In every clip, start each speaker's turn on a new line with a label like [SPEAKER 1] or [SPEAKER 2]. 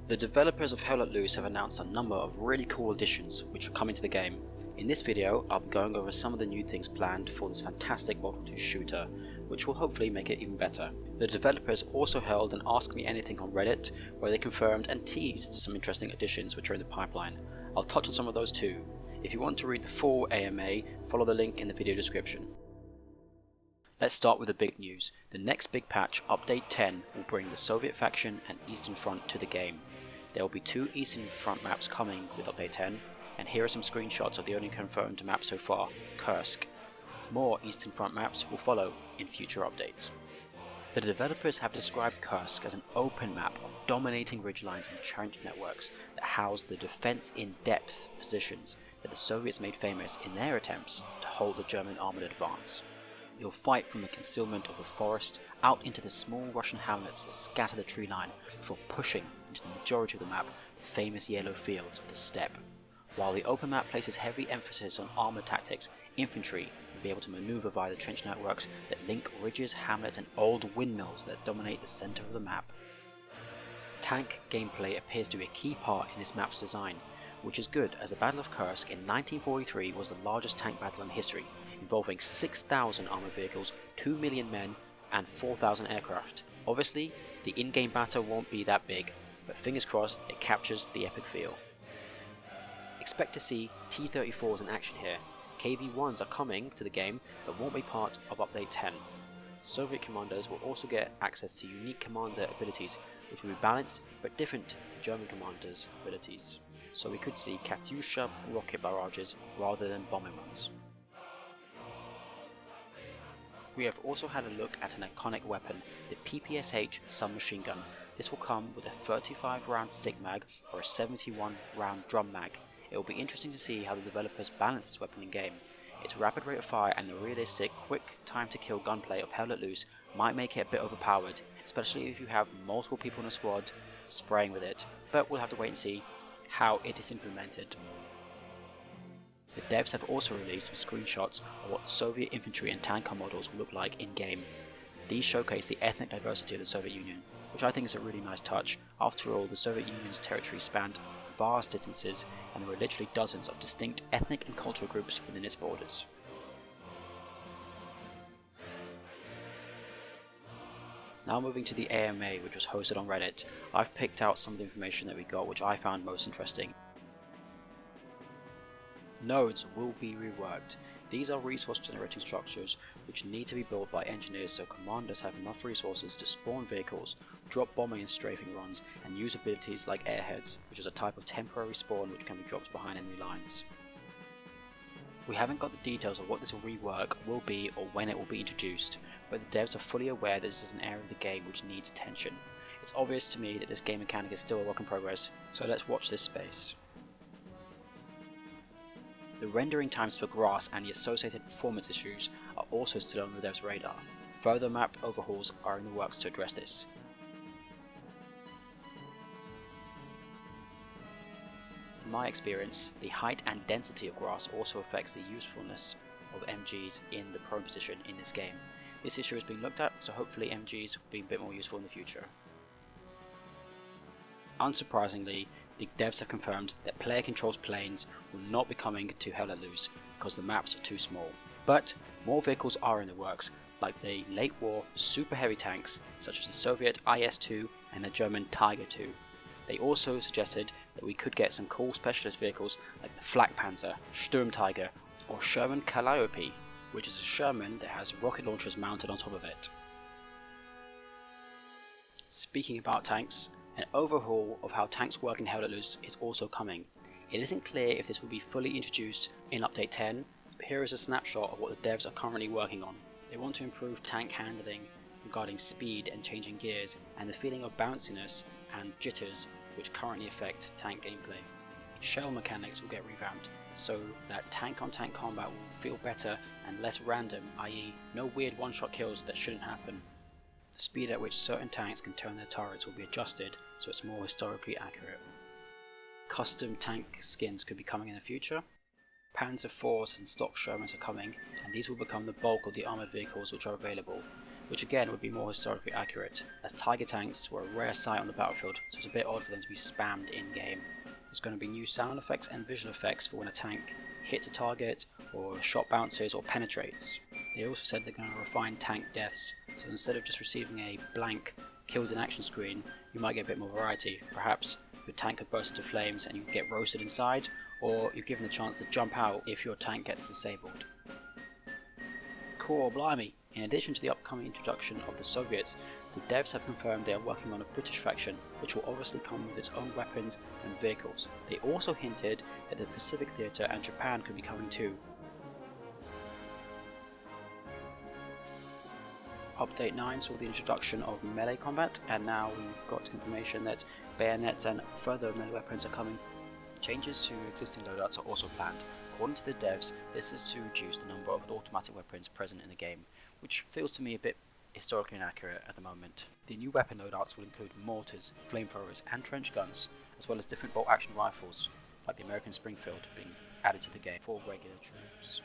[SPEAKER 1] The developers of Hell Let Loose have announced a number of really cool additions which are coming to the game. In this video, I'll be going over some of the new things planned for this fantastic World War II shooter, which will hopefully make it even better. The developers also held an Ask Me Anything on Reddit, where they confirmed and teased some interesting additions which are in the pipeline. I'll touch on some of those too. If you want to read the full AMA, follow the link in the video description. Let's start with the big news. The next big patch, Update 10, will bring the Soviet faction and Eastern Front to the game. There will be 2 Eastern Front maps coming with Update 10, and here are some screenshots of the only confirmed map so far, Kursk. More Eastern Front maps will follow in future updates. The developers have described Kursk as an open map of dominating ridgelines and trench networks that house the defense-in-depth positions that the Soviets made famous in their attempts to hold the German armoured advance. You'll fight from the concealment of the forest out into the small Russian hamlets that scatter the tree line before pushing into the majority of the map, the famous yellow fields of the steppe. While the open map places heavy emphasis on armoured tactics, infantry will be able to manoeuvre via the trench networks that link ridges, hamlets and old windmills that dominate the centre of the map. Tank gameplay appears to be a key part in this map's design, which is good as the Battle of Kursk in 1943 was the largest tank battle in history, involving 6,000 armoured vehicles, 2 million men and 4,000 aircraft. Obviously, the in-game battle won't be that big, but fingers crossed it captures the epic feel. Expect to see T-34s in action here. KV-1s are coming to the game but won't be part of Update 10. Soviet commanders will also get access to unique commander abilities which will be balanced but different to German commanders' abilities. So we could see Katyusha rocket barrages rather than bombing runs. We have also had a look at an iconic weapon, the PPSH submachine gun. This will come with a 35 round stick mag or a 71 round drum mag. It will be interesting to see how the developers balance this weapon in game. Its rapid rate of fire and the realistic quick time to kill gunplay of Hell Let Loose might make it a bit overpowered, especially if you have multiple people in a squad spraying with it, but we'll have to wait and see how it is implemented. The devs have also released some screenshots of what the Soviet infantry and tank car models will look like in-game. These showcase the ethnic diversity of the Soviet Union, which I think is a really nice touch. After all, the Soviet Union's territory spanned vast distances and there were literally dozens of distinct ethnic and cultural groups within its borders. Now moving to the AMA, which was hosted on Reddit, I've picked out some of the information that we got which I found most interesting. Nodes will be reworked. These are resource generating structures which need to be built by engineers so commanders have enough resources to spawn vehicles, drop bombing and strafing runs, and use abilities like airheads, which is a type of temporary spawn which can be dropped behind enemy lines. We haven't got the details of what this rework will be or when it will be introduced, but the devs are fully aware that this is an area of the game which needs attention. It's obvious to me that this game mechanic is still a work in progress, so let's watch this space. The rendering times for grass and the associated performance issues are also still on the devs' radar. Further map overhauls are in the works to address this. In my experience, the height and density of grass also affects the usefulness of MGs in the prone position in this game. This issue is being looked at, so hopefully MGs will be a bit more useful in the future. Unsurprisingly, the devs have confirmed that player controls planes will not be coming to Hell Let Loose because the maps are too small. But more vehicles are in the works, like the late war super heavy tanks such as the Soviet IS-2 and the German Tiger II. They also suggested that we could get some cool specialist vehicles like the Flak Panzer, Sturm Tiger or Sherman Calliope, which is a Sherman that has rocket launchers mounted on top of it. Speaking about tanks, an overhaul of how tanks work in Hell Let Loose is also coming. It isn't clear if this will be fully introduced in Update 10, but here is a snapshot of what the devs are currently working on. They want to improve tank handling regarding speed and changing gears and the feeling of bounciness and jitters which currently affect tank gameplay. Shell mechanics will get revamped so that tank-on-tank combat will feel better and less random, i.e. no weird one-shot kills that shouldn't happen. The speed at which certain tanks can turn their turrets will be adjusted so it's more historically accurate. Custom tank skins could be coming in the future. Panzer IVs and stock Shermans are coming, and these will become the bulk of the armoured vehicles which are available. which again would be more historically accurate, as Tiger tanks were a rare sight on the battlefield, so it's a bit odd for them to be spammed in-game. There's going to be new sound effects and visual effects for when a tank hits a target, or shot bounces, or penetrates. They also said they're going to refine tank deaths, so instead of just receiving a blank killed in action screen, you might get a bit more variety. Perhaps your tank could burst into flames and you get roasted inside, or you're given the chance to jump out if your tank gets disabled. Core blimey! In addition to the upcoming introduction of the Soviets, the devs have confirmed they are working on a British faction, which will obviously come with its own weapons and vehicles. They also hinted that the Pacific Theatre and Japan could be coming too. Update 9 saw the introduction of melee combat, and now we've got confirmation that bayonets and further melee weapons are coming. Changes to existing loadouts are also planned. According to the devs, this is to reduce the number of automatic weapons present in the game, which feels to me a bit historically inaccurate at the moment. The new weapon loadouts will include mortars, flamethrowers and trench guns, as well as different bolt action rifles, like the American Springfield being added to the game for regular troops.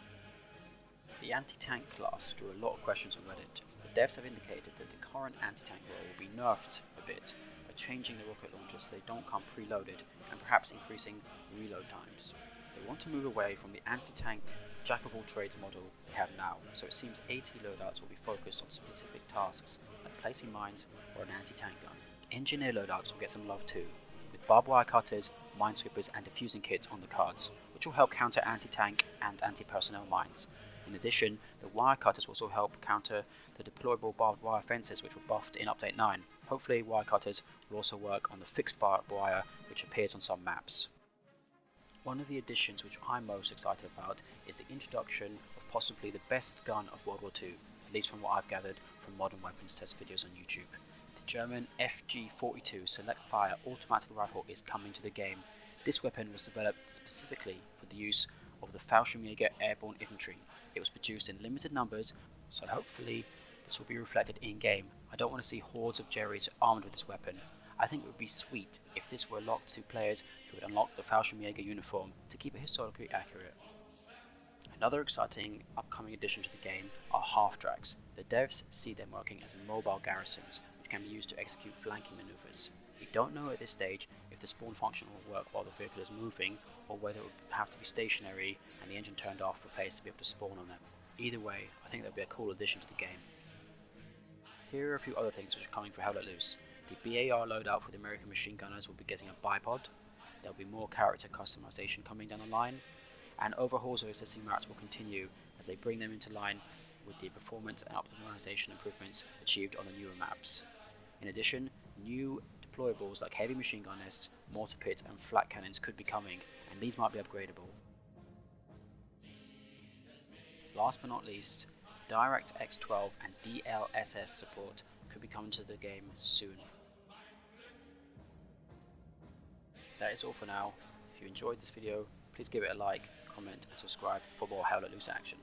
[SPEAKER 1] The anti-tank class drew a lot of questions on Reddit. The devs have indicated that the current anti-tank role will be nerfed a bit by changing the rocket launchers so they don't come preloaded and perhaps increasing reload times. They want to move away from the anti-tank jack-of-all-trades model they have now, so it seems AT loadouts will be focused on specific tasks, like placing mines or an anti-tank gun. Engineer loadouts will get some love too, with barbed wire cutters, minesweepers and defusing kits on the cards, which will help counter anti-tank and anti-personnel mines. In addition, the wire cutters will also help counter the deployable barbed wire fences which were buffed in Update 9. Hopefully wire cutters will also work on the fixed barbed wire which appears on some maps. One of the additions which I'm most excited about is the introduction of possibly the best gun of World War II, at least from what I've gathered from modern weapons test videos on YouTube. The German FG-42 Select Fire automatic rifle is coming to the game. This weapon was developed specifically for the use of the Fallschirmjäger airborne infantry. It was produced in limited numbers, so hopefully this will be reflected in-game. I don't want to see hordes of Jerrys armed with this weapon. I think it would be sweet if this were locked to players who would unlock the Fallschirmjäger uniform to keep it historically accurate. Another exciting upcoming addition to the game are half-tracks. The devs see them working as mobile garrisons, which can be used to execute flanking maneuvers. We don't know at this stage if the spawn function will work while the vehicle is moving, or whether it would have to be stationary and the engine turned off for players to be able to spawn on them. Either way, I think that would be a cool addition to the game. Here are a few other things which are coming for Hell Let Loose. The BAR loadout for the American machine gunners will be getting a bipod. There will be more character customization coming down the line, and overhauls of existing maps will continue as they bring them into line with the performance and optimization improvements achieved on the newer maps. In addition, new deployables like heavy machine gun nests, mortar pits and flat cannons could be coming, and these might be upgradable. Last but not least, DirectX 12 and DLSS support could be coming to the game soon. That is all for now. If you enjoyed this video, please give it a like, comment and subscribe for more Hell Let Loose action.